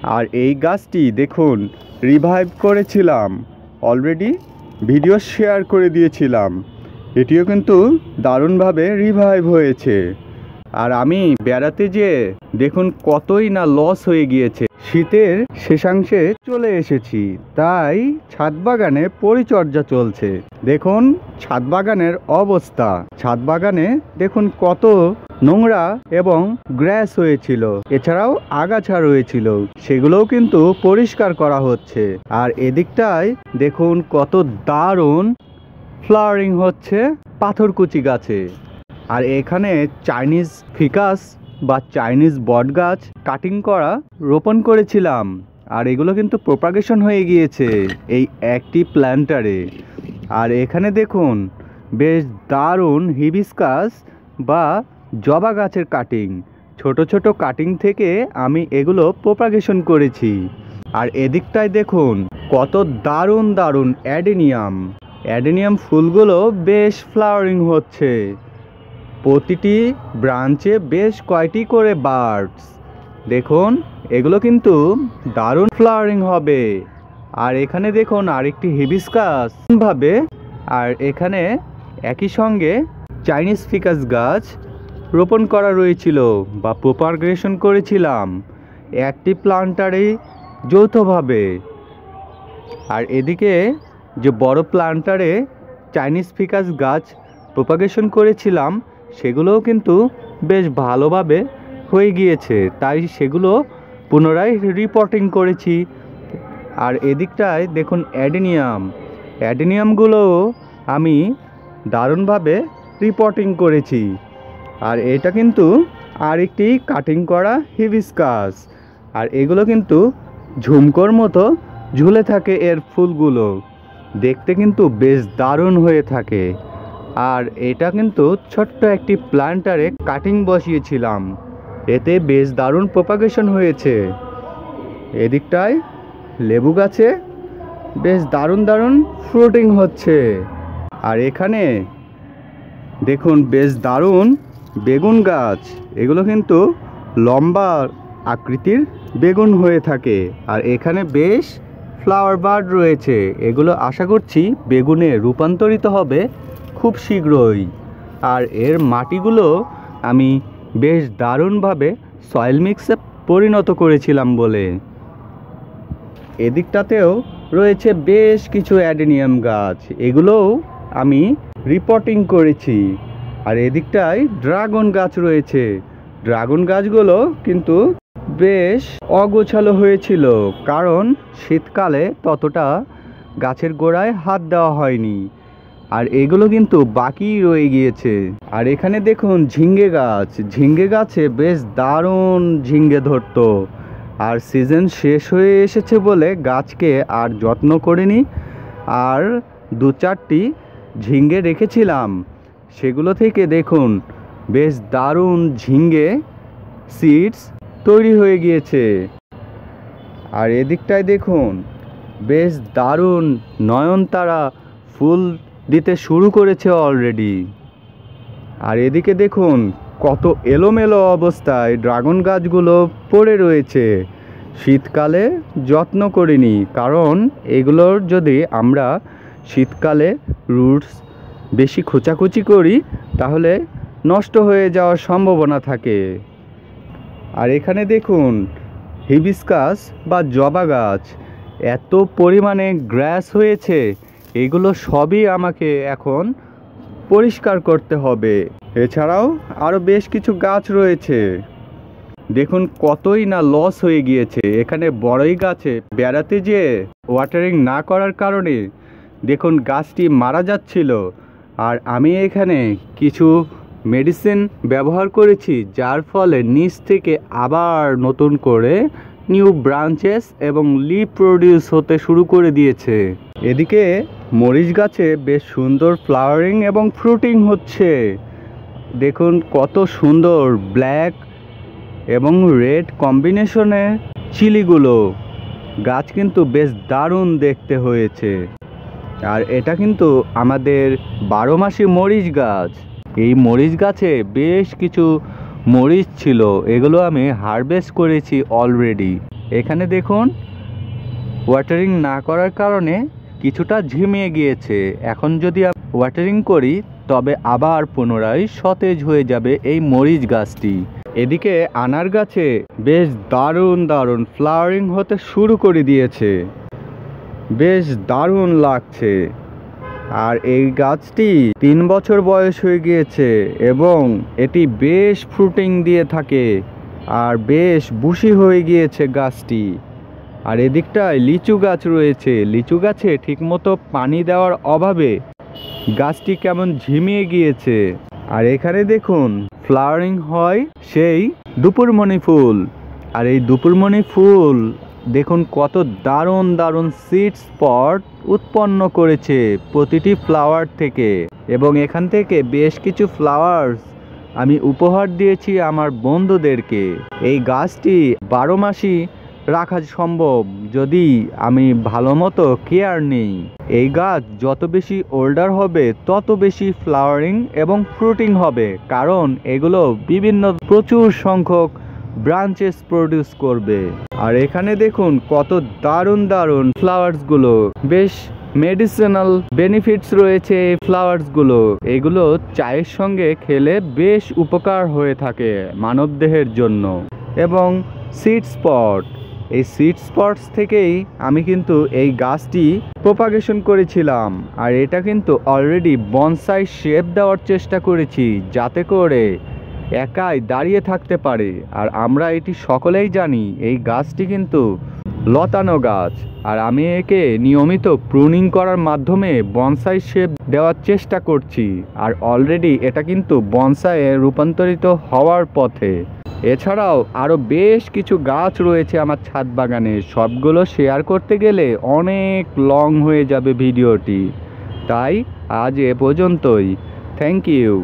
আর এই গাছটি দেখুন রিভাইভ করেছিলাম, অলরেডি ভিডিও শেয়ার করে দিয়েছিলাম। এটিও কিন্তু দারুণভাবে রিভাইভ হয়েছে। আর আমি বেড়াতে যেয়ে দেখুন কতই না লস হয়ে গিয়েছে। শীতের শেষাংশে চলে এসেছি, তাই ছাদ বাগানে পরিচর্যা চলছে। দেখুন ছাদ বাগানের অবস্থা। ছাদ বাগানে দেখুন কত নোংরা এবং গ্রাস হয়েছিল, এছাড়াও আগাছা রয়েছিল, সেগুলোও কিন্তু পরিষ্কার করা হচ্ছে। আর এদিকটায় দেখুন কত দারুণ ফ্লাওয়ারিং হচ্ছে পাথরকুচি গাছে। আর এখানে চাইনিজ ফিকাস বা চাইনিজ বট গাছ কাটিং করা রোপণ করেছিলাম, আর এগুলো কিন্তু প্রপাগেশন হয়ে গিয়েছে এই একটি প্ল্যান্টারে। আর এখানে দেখুন বেশ দারুণ হিবিস্কাস বা জবা গাছের কাটিং, ছোট ছোট কাটিং থেকে আমি এগুলো প্রপাগেশন করেছি। আর এদিকটায় দেখুন কত দারুণ দারুণ অ্যাডেনিয়াম ফুলগুলো বেশ ফ্লাওয়ারিং হচ্ছে। প্রতিটি ব্রাঞ্চে বেশ কয়টি করে বার্ডস। দেখুন এগুলো কিন্তু দারুণ ফ্লাওয়ারিং হবে। আর এখানে দেখুন আরেকটি হিবিস্কাস ভাবে, আর এখানে একই সঙ্গে চাইনিজ ফিকাস গাছ রোপণ করা রয়েছিল বা প্রপাগেশন করেছিলাম একটি প্লান্টারে যৌথভাবে। আর এদিকে যে বড় প্লান্টারে চাইনিজ ফিকাস গাছ প্রপাগেশন করেছিলাম সেগুলোও কিন্তু বেশ ভালোভাবে হয়ে গিয়েছে, তাই সেগুলো পুনরায় রিপোর্টিং করেছি। আর এদিকটায় দেখুন অ্যাডেনিয়ামগুলোও আমি দারুণভাবে রিপোর্টিং করেছি। আর এটা কিন্তু আরেকটি কাটিং করা হিবিস্কাস, আর এগুলো কিন্তু ঝুমকোর মতো ঝুলে থাকে, এর ফুলগুলো দেখতে কিন্তু বেশ দারুণ হয়ে থাকে। আর এটা কিন্তু ছোট্ট একটি প্ল্যান্টারে কাটিং বসিয়েছিলাম, এতে বেশ দারুণ প্রপাগেশন হয়েছে। এদিকটায় লেবু গাছে বেশ দারুণ দারুণ ফ্রুটিং হচ্ছে। আর এখানে দেখুন বেশ দারুণ বেগুন গাছ, এগুলো কিন্তু লম্বা আকৃতির বেগুন হয়ে থাকে। আর এখানে বেশ ফ্লাওয়ার বার্ড রয়েছে, এগুলো আশা করছি বেগুনে রূপান্তরিত হবে খুব শীঘ্রই। আর এর মাটিগুলো আমি বেশ দারুণভাবে সয়েল মিক্সে পরিণত করেছিলাম বলে। এদিকটাতেও রয়েছে বেশ কিছু অ্যাডেনিয়াম গাছ, এগুলোও আমি রিপোর্টিং করেছি। আর এদিকটায় ড্রাগন গাছ রয়েছে, ড্রাগন গাছগুলো কিন্তু বেশ অগোছালো হয়েছিল, কারণ শীতকালে ততটা গাছের গোড়ায় হাত দেওয়া হয়নি। আর এগুলো কিন্তু বাকি রয়ে গিয়েছে। আর এখানে দেখুন ঝিঙ্গে গাছে বেশ দারুণ ঝিঙ্গে ধরতো, আর সিজন শেষ হয়ে এসেছে বলে গাছকে আর যত্ন করিনি। আর দু চারটি ঝিঙ্গে রেখেছিলাম, সেগুলো থেকে দেখুন বেশ দারুণ ঝিঙ্গে সিডস তৈরি হয়ে গিয়েছে। আর এদিকটায় দেখুন বেশ দারুণ নয়নতারা ফুল দিতে শুরু করেছে অলরেডি। আর এদিকে দেখুন কত এলোমেলো অবস্থায় ড্রাগন গাছগুলো পড়ে রয়েছে, শীতকালে যত্ন করিনি, কারণ এগুলোর যদি আমরা শীতকালে রুটস বেশি খোঁচাখুচি করি তাহলে নষ্ট হয়ে যাওয়ার সম্ভাবনা থাকে। আর এখানে দেখুন হিবিস্কাস বা জবা গাছ, এত পরিমাণে গ্রাস হয়েছে, এগুলো সবই আমাকে এখন পরিষ্কার করতে হবে। এছাড়াও আরও বেশ কিছু গাছ রয়েছে, দেখুন কতই না লস হয়ে গিয়েছে। এখানে বড়ই গাছে বেড়াতে যেয়ে ওয়াটারিং না করার কারণে দেখুন গাছটি মারা যাচ্ছিল। আর আমি এখানে কিছু মেডিসিন ব্যবহার করেছি, যার ফলে নিচ থেকে আবার নতুন করে নিউ ব্রাঞ্চেস এবং লিভ প্রডিউস হতে শুরু করে দিয়েছে। এদিকে মরিচ গাছে বেশ সুন্দর ফ্লাওয়ারিং এবং ফ্রুটিং হচ্ছে, দেখুন কত সুন্দর ব্ল্যাক এবং রেড কম্বিনেশনে চিলিগুলো, গাছ কিন্তু বেশ দারুণ দেখতে হয়েছে। আর এটা কিন্তু আমাদের 12 মাসি মরিচ গাছ। এই মরিচ গাছে বেশ কিছু মরিচ ছিল, এগুলো আমি হারভেস্ট করেছি অলরেডি। এখানে দেখুন ওয়াটারিং না করার কারণে কিছুটা ঝিমিয়ে গিয়েছে। এখন যদি ওয়াটারিং করি তবে আবার পুনরায় সতেজ হয়ে যাবে এই মরিচ গাছটি। এদিকে আনার গাছে বেশ দারুণ দারুণ ফ্লাওয়ারিং হতে শুরু করে দিয়েছে, বেশ দারুণ লাগছে। আর এই গাছটি 3 বছর বয়স হয়ে গিয়েছে এবং এটি বেশ ফ্রুটিং দিয়ে থাকে আর বেশ বুশি হয়ে গিয়েছে গাছটি। আর এদিকটায় লিচু গাছ রয়েছে, লিচু গাছে ঠিকমতো পানি দেওয়ার অভাবে গাছটি কেমন ঝিমিয়ে গিয়েছে। আর এখানে দেখুন ফ্লাওয়ারিং হয় সেই দুপুরমণি ফুল। আর এই দুপুরমণি ফুল দেখুন কত দারুণ দারুণ সিড স্পট উৎপন্ন করেছে প্রতিটি ফ্লাওয়ার থেকে, এবং এখান থেকে বেশ কিছু ফ্লাওয়ার্স আমি উপহার দিয়েছি আমার বন্ধুদেরকে। এই গাছটি 12 মাসই রাখা সম্ভব যদি আমি ভালো মতো কেয়ার নিই। এই গাছ যত বেশি ওল্ডার হবে তত বেশি ফ্লাওয়ারিং এবং ফ্রুটিং হবে, কারণ এগুলো প্রচুর সংখ্যক ব্রাঞ্চেস প্রডিউস করবে। আর এখানে দেখুন কত দারুণ দারুণ ফ্লাওয়ার্স গুলো, বেশ মেডিসিনাল বেনিফিটস রয়েছে এই ফ্লাওয়ার্স গুলো। এগুলো চায়ের সঙ্গে খেলে বেশ উপকার হয়ে থাকে মানবদেহের জন্য। এবং সিড স্পট, এই সিড স্পটস থেকেই আমি কিন্তু এই গাছটি প্রপাগেশন করেছিলাম। আর এটা কিন্তু অলরেডি বনসাই শেপ দেওয়ার চেষ্টা করেছি যাতে করে একাই দাঁড়িয়ে থাকতে পারে। আর আমরা এটি সকলেই জানি এই গাছটি কিন্তু লতানো গাছ, আর আমি একে নিয়মিত প্রুনিং করার মাধ্যমে বনসাই শেপ দেওয়ার চেষ্টা করছি। আর অলরেডি এটা কিন্তু বনসাইয়ে রূপান্তরিত হওয়ার পথে। এছাড়াও আরও বেশ কিছু গাছ রয়েছে আমার ছাদ বাগানে, সবগুলো শেয়ার করতে গেলে অনেক লং হয়ে যাবে ভিডিওটি, তাই আজ এ পর্যন্তই। Thank you.